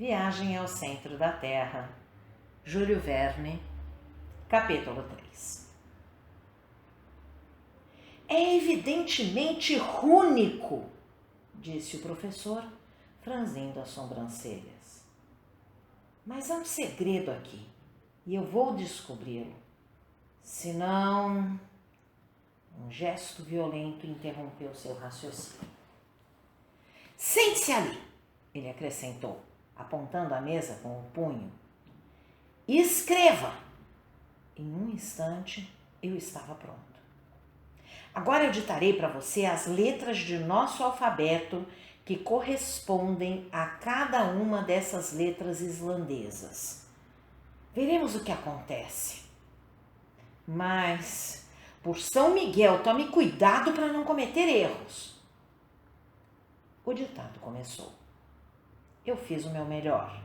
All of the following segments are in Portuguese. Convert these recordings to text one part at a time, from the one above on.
Viagem ao Centro da Terra, Júlio Verne, capítulo 3. É evidentemente rúnico, disse o professor, franzindo as sobrancelhas. Mas há um segredo aqui, e eu vou descobri-lo. Senão... Um gesto violento interrompeu seu raciocínio. Sente-se ali, ele acrescentou, apontando a mesa com o punho. E escreva! Em um instante, eu estava pronto. Agora eu ditarei para você as letras de nosso alfabeto que correspondem a cada uma dessas letras islandesas. Veremos o que acontece. Mas, por São Miguel, tome cuidado para não cometer erros. O ditado começou. Eu fiz o meu melhor.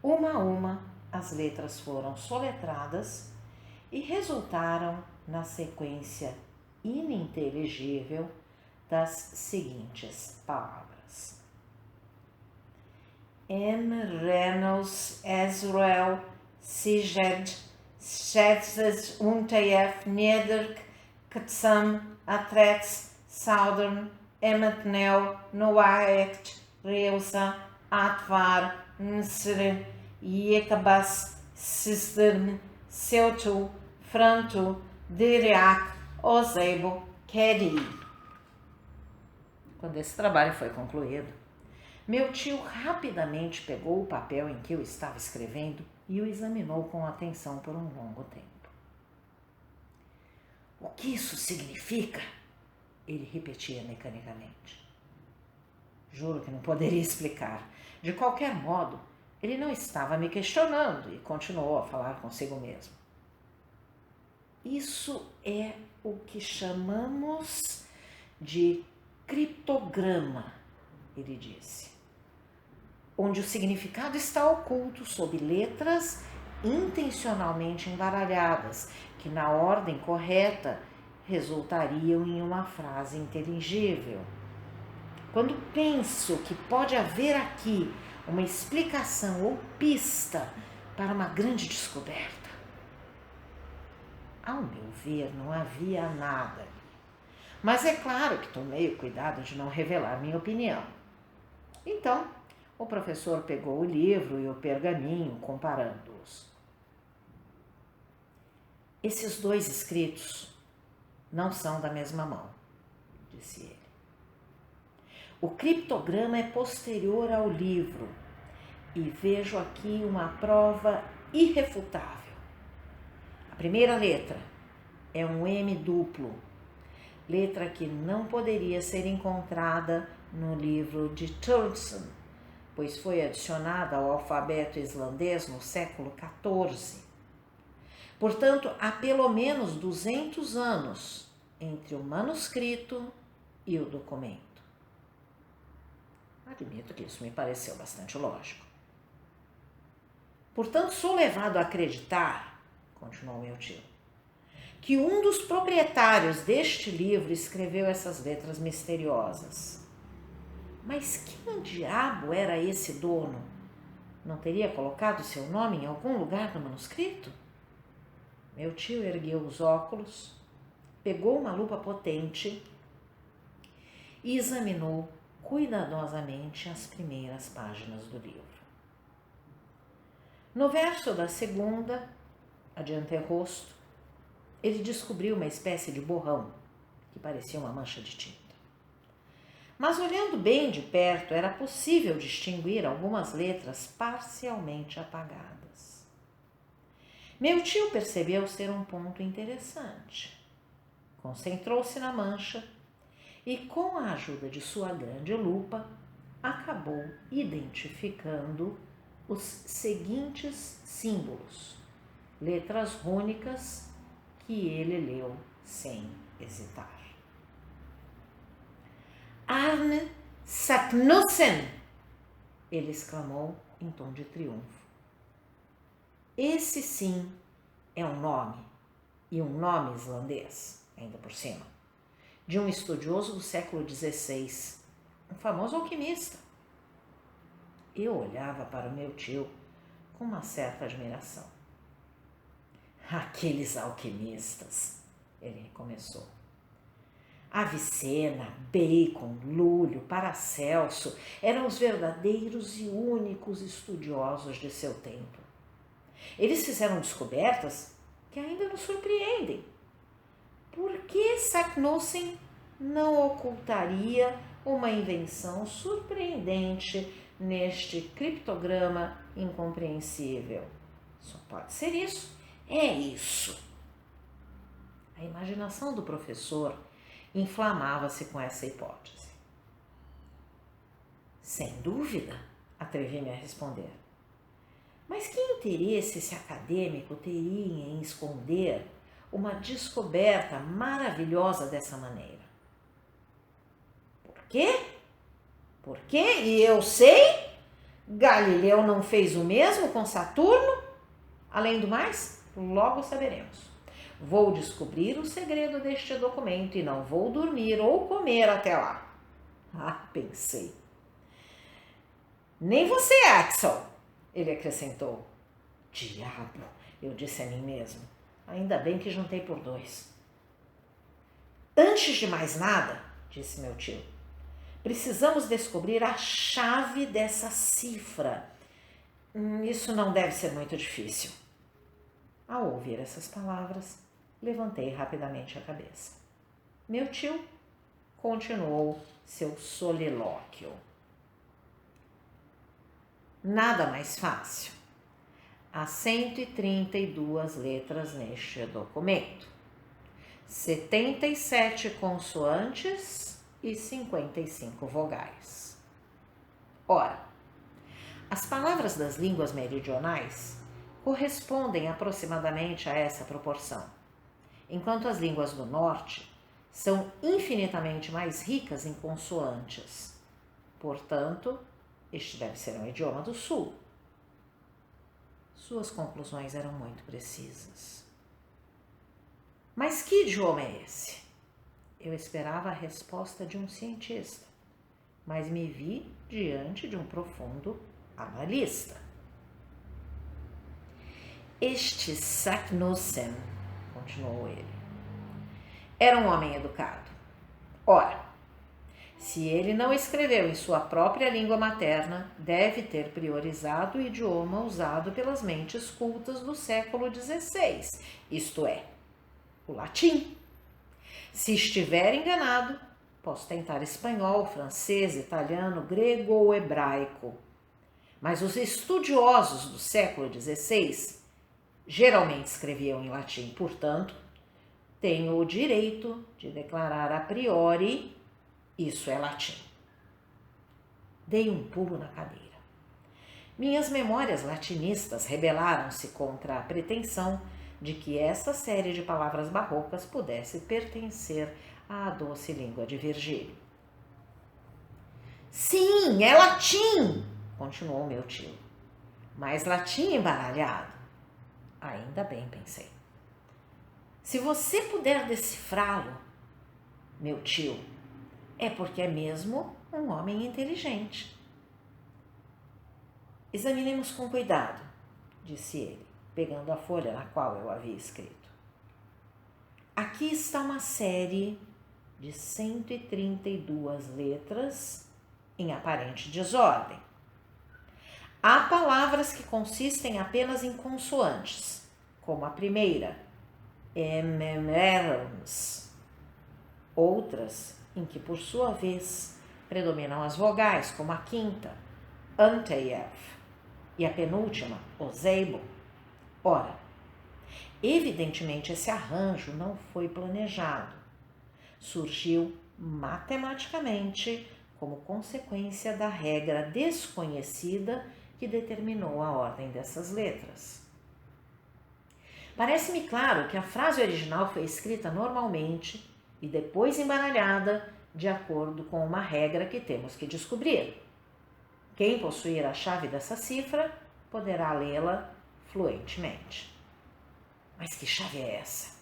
Uma a uma, as letras foram soletradas e resultaram na sequência ininteligível das seguintes palavras. M. Reynolds, Ezrael, Siged, Schätzes, Untayef, Niederk, Katsam, Atrets, Southern, Ematnel, Noaect, Reusa, Atvar, Nsre, Yekabas, Sistern, Seutu, Frantu, Diriak, Ozebo, Keri. Quando esse trabalho foi concluído, meu tio rapidamente pegou o papel em que eu estava escrevendo e o examinou com atenção por um longo tempo. O que isso significa? Ele repetia mecanicamente. Juro que não poderia explicar. De qualquer modo, ele não estava me questionando e continuou a falar consigo mesmo. Isso é o que chamamos de criptograma, ele disse, onde o significado está oculto sob letras intencionalmente embaralhadas, que na ordem correta resultariam em uma frase inteligível. Quando penso que pode haver aqui uma explicação ou pista para uma grande descoberta, ao meu ver, não havia nada. Mas é claro que tomei o cuidado de não revelar minha opinião. Então, o professor pegou o livro e o pergaminho, comparando-os. Esses dois escritos não são da mesma mão, disse ele. O criptograma é posterior ao livro e vejo aqui uma prova irrefutável. A primeira letra é um M duplo, letra que não poderia ser encontrada no livro de Turlson, pois foi adicionada ao alfabeto islandês no século XIV. Portanto, há pelo menos 200 anos entre o manuscrito e o documento. Admito que isso me pareceu bastante lógico. Portanto, sou levado a acreditar, continuou meu tio, que um dos proprietários deste livro escreveu essas letras misteriosas. Mas quem diabo era esse dono? Não teria colocado seu nome em algum lugar do manuscrito? Meu tio ergueu os óculos, pegou uma lupa potente e examinou cuidadosamente as primeiras páginas do livro. No verso da segunda, adiante rosto, ele descobriu uma espécie de borrão que parecia uma mancha de tinta. Mas olhando bem de perto, era possível distinguir algumas letras parcialmente apagadas. Meu tio percebeu ser um ponto interessante. Concentrou-se na mancha e, com a ajuda de sua grande lupa, acabou identificando os seguintes símbolos, letras rúnicas que ele leu sem hesitar. Arne Saknussen! Ele exclamou em tom de triunfo. Esse sim é um nome, e um nome islandês, ainda por cima, de um estudioso do século XVI, um famoso alquimista. Eu olhava para o meu tio com uma certa admiração. Aqueles alquimistas, ele começou. Avicena, Bacon, Lúlio, Paracelso eram os verdadeiros e únicos estudiosos de seu tempo. Eles fizeram descobertas que ainda nos surpreendem. Por que Saknussemm não ocultaria uma invenção surpreendente neste criptograma incompreensível? Só pode ser isso. É isso. A imaginação do professor inflamava-se com essa hipótese. Sem dúvida, atrevi-me a responder. Mas que interesse esse acadêmico teria em esconder uma descoberta maravilhosa dessa maneira? Por quê? Por quê? E eu sei? Galileu não fez o mesmo com Saturno? Além do mais, logo saberemos. Vou descobrir o segredo deste documento e não vou dormir ou comer até lá. Ah, pensei. Nem você, Axel, ele acrescentou. Diabo, eu disse a mim mesmo. Ainda bem que juntei por 2. Antes de mais nada, disse meu tio, precisamos descobrir a chave dessa cifra. Isso não deve ser muito difícil. Ao ouvir essas palavras, levantei rapidamente a cabeça. Meu tio continuou seu solilóquio. Nada mais fácil. Há 132 letras neste documento, 77 consoantes e 55 vogais. Ora, as palavras das línguas meridionais correspondem aproximadamente a essa proporção, enquanto as línguas do norte são infinitamente mais ricas em consoantes. Portanto, este deve ser um idioma do sul. Suas conclusões eram muito precisas. Mas que idioma é esse? Eu esperava a resposta de um cientista, mas me vi diante de um profundo analista. Este Saknussemm, continuou ele, era um homem educado. Ora, se ele não escreveu em sua própria língua materna, deve ter priorizado o idioma usado pelas mentes cultas do século XVI, isto é, o latim. Se estiver enganado, posso tentar espanhol, francês, italiano, grego ou hebraico. Mas os estudiosos do século XVI geralmente escreviam em latim, portanto, tenho o direito de declarar a priori: isso é latim. Dei um pulo na cadeira. Minhas memórias latinistas rebelaram-se contra a pretensão de que essa série de palavras barrocas pudesse pertencer à doce língua de Virgílio. Sim, é latim, continuou meu tio. Mas latim embaralhado. Ainda bem, pensei. Se você puder decifrá-lo, meu tio, é porque é mesmo um homem inteligente. Examinemos com cuidado, disse ele, pegando a folha na qual eu havia escrito. Aqui está uma série de 132 letras em aparente desordem. Há palavras que consistem apenas em consoantes, como a primeira, emerms. Outras em que, por sua vez, predominam as vogais, como a quinta, Anteyef, e a penúltima, Ozeibo. Ora, evidentemente esse arranjo não foi planejado. Surgiu matematicamente como consequência da regra desconhecida que determinou a ordem dessas letras. Parece-me claro que a frase original foi escrita normalmente e depois embaralhada de acordo com uma regra que temos que descobrir. Quem possuir a chave dessa cifra poderá lê-la fluentemente. Mas que chave é essa?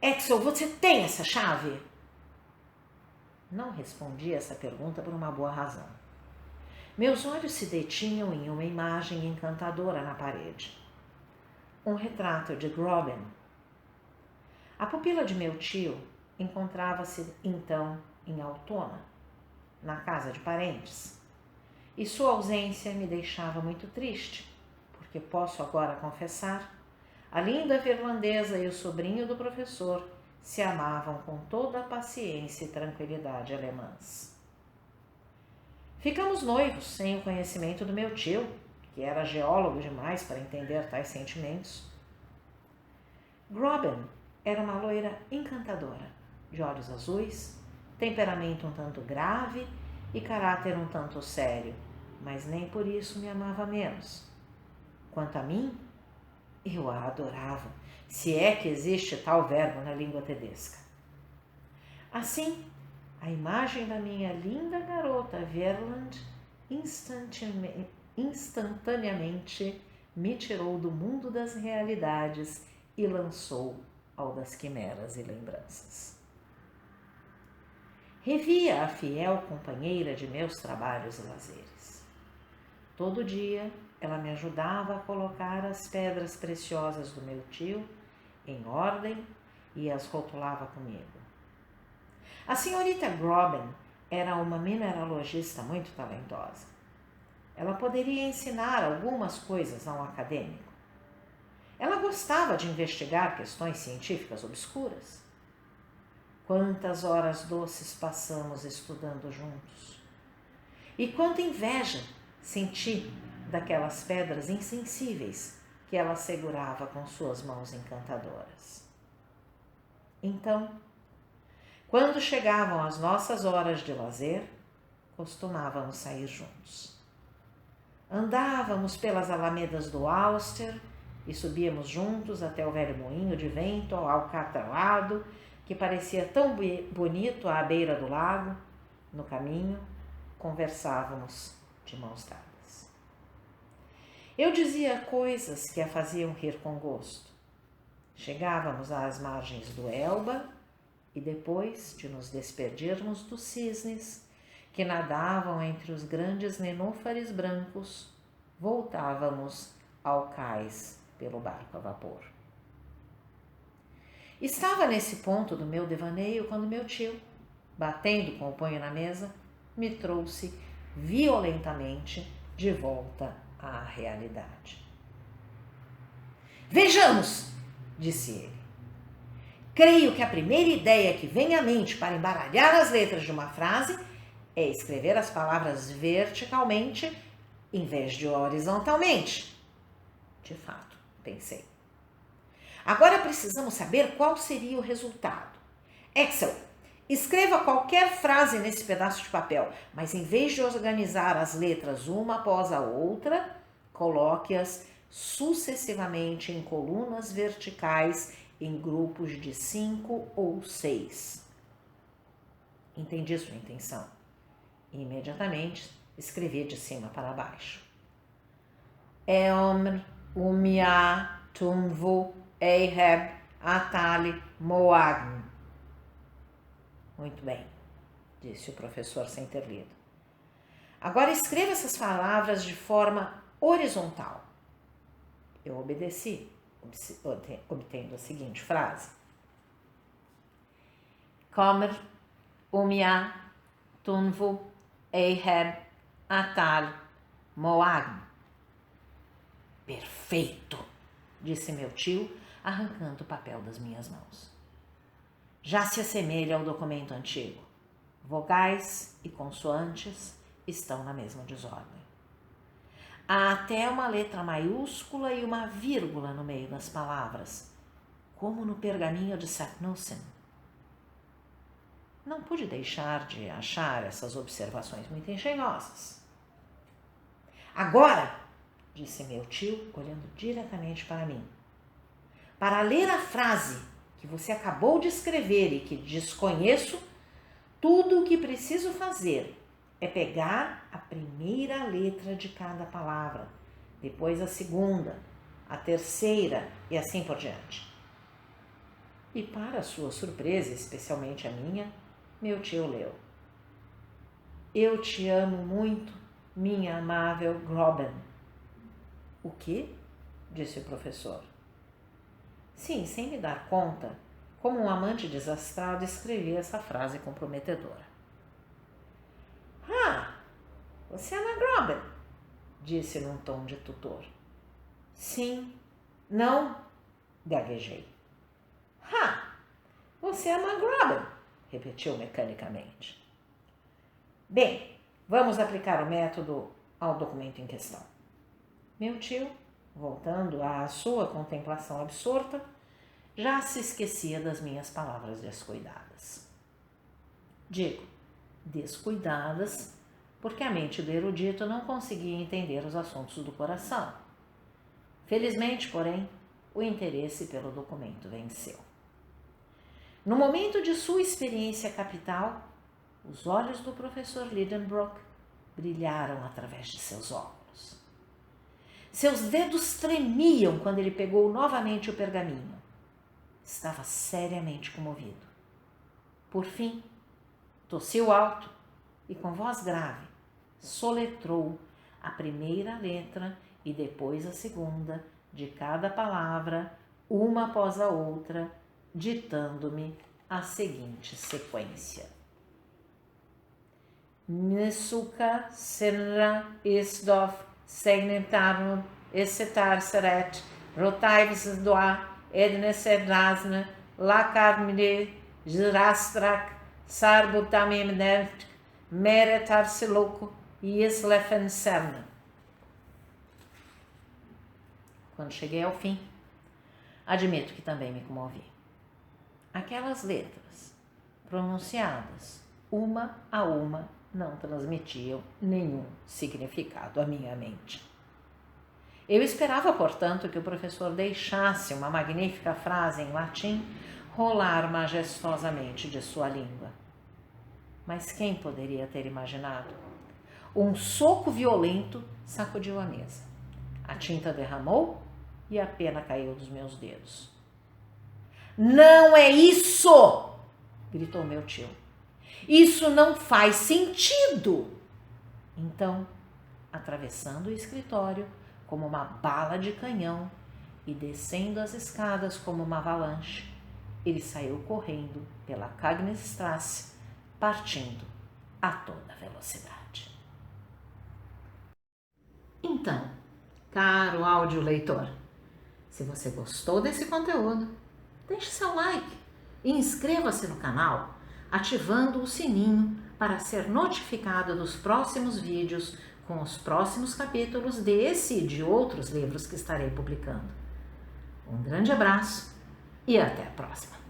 Axel, você tem essa chave? Não respondi essa pergunta por uma boa razão. Meus olhos se detinham em uma imagem encantadora na parede. Um retrato de Groban. A pupila de meu tio encontrava-se então em Altona, na casa de parentes, e sua ausência me deixava muito triste, porque posso agora confessar, a linda irlandesa e o sobrinho do professor se amavam com toda a paciência e tranquilidade alemãs. Ficamos noivos sem o conhecimento do meu tio, que era geólogo demais para entender tais sentimentos. Groban era uma loira encantadora, de olhos azuis, temperamento um tanto grave e caráter um tanto sério, mas nem por isso me amava menos. Quanto a mim, eu a adorava, se é que existe tal verbo na língua tedesca. Assim, a imagem da minha linda garota Verland instantaneamente me tirou do mundo das realidades e lançou ao das quimeras e lembranças. Revia a fiel companheira de meus trabalhos e lazeres. Todo dia ela me ajudava a colocar as pedras preciosas do meu tio em ordem e as rotulava comigo. A senhorita Groban era uma mineralogista muito talentosa. Ela poderia ensinar algumas coisas a um acadêmico. Ela gostava de investigar questões científicas obscuras. Quantas horas doces passamos estudando juntos. E quanta inveja senti daquelas pedras insensíveis que ela segurava com suas mãos encantadoras. Então, quando chegavam as nossas horas de lazer, costumávamos sair juntos. Andávamos pelas alamedas do Ulster e subíamos juntos até o velho moinho de vento alcatralado que parecia tão bonito à beira do lago. No caminho, conversávamos de mãos dadas. Eu dizia coisas que a faziam rir com gosto. Chegávamos às margens do Elba e depois de nos despedirmos dos cisnes que nadavam entre os grandes nenúfares brancos, voltávamos ao cais pelo barco a vapor. Estava nesse ponto do meu devaneio quando meu tio, batendo com o punho na mesa, me trouxe violentamente de volta à realidade. Vejamos, disse ele. Creio que a primeira ideia que vem à mente para embaralhar as letras de uma frase é escrever as palavras verticalmente em vez de horizontalmente. De fato, pensei. Agora precisamos saber qual seria o resultado. Axel, escreva qualquer frase nesse pedaço de papel, mas em vez de organizar as letras uma após a outra, coloque-as sucessivamente em colunas verticais em grupos de 5 ou 6. Entendi sua intenção. E imediatamente escrevi de cima para baixo. Eomr, Umia, Tumvu, Ahab, Atali, Moagn. Muito bem, disse o professor sem ter lido. Agora escreva essas palavras de forma horizontal. Eu obedeci, obtendo a seguinte frase. Comer, Umia, Tunvu, Ahab, Atal, Moagn. Perfeito, disse meu tio, arrancando o papel das minhas mãos. Já se assemelha ao documento antigo. Vogais e consoantes estão na mesma desordem. Há até uma letra maiúscula e uma vírgula no meio das palavras, como no pergaminho de Saknussemm. Não pude deixar de achar essas observações muito engenhosas. Agora, disse meu tio, olhando diretamente para mim, para ler a frase que você acabou de escrever e que desconheço, tudo o que preciso fazer é pegar a primeira letra de cada palavra, depois a segunda, a terceira e assim por diante. E para sua surpresa, especialmente a minha, meu tio leu. Eu te amo muito minha amável Groben. O quê? Disse o professor. Sim, sem me dar conta, como um amante desastrado, escrevi essa frase comprometedora. Ah, você é Ana Groben, disse num tom de tutor. Sim, não, gaguejei. Você é Ana Groben, repetiu mecanicamente. Bem, vamos aplicar o método ao documento em questão. Meu tio, voltando à sua contemplação absorta, já se esquecia das minhas palavras descuidadas. Digo, descuidadas, porque a mente do erudito não conseguia entender os assuntos do coração. Felizmente, porém, o interesse pelo documento venceu. No momento de sua experiência capital, os olhos do professor Lidenbrock brilharam através de seus óculos. Seus dedos tremiam quando ele pegou novamente o pergaminho. Estava seriamente comovido. Por fim, tossiu alto e, com voz grave, soletrou a primeira letra e depois a segunda de cada palavra, uma após a outra, ditando-me a seguinte sequência. Nesuka senra isdof segnetarno essetar seret rotaivs doa ednesedrazne lakarmide jirastrak sarbutamimnert meretarsiloco islefen serna. Quando cheguei ao fim, admito que também me comovi. Aquelas letras, pronunciadas uma a uma, não transmitiam nenhum significado à minha mente. Eu esperava, portanto, que o professor deixasse uma magnífica frase em latim rolar majestosamente de sua língua. Mas quem poderia ter imaginado? Um soco violento sacudiu a mesa. A tinta derramou e a pena caiu dos meus dedos. Não é isso! Gritou meu tio. Isso não faz sentido! Então, atravessando o escritório como uma bala de canhão e descendo as escadas como uma avalanche, ele saiu correndo pela Kagnstrasse, partindo a toda velocidade. Então, caro áudio-leitor, se você gostou desse conteúdo, deixe seu like e inscreva-se no canal, ativando o sininho para ser notificado dos próximos vídeos com os próximos capítulos desse e de outros livros que estarei publicando. Um grande abraço e até a próxima!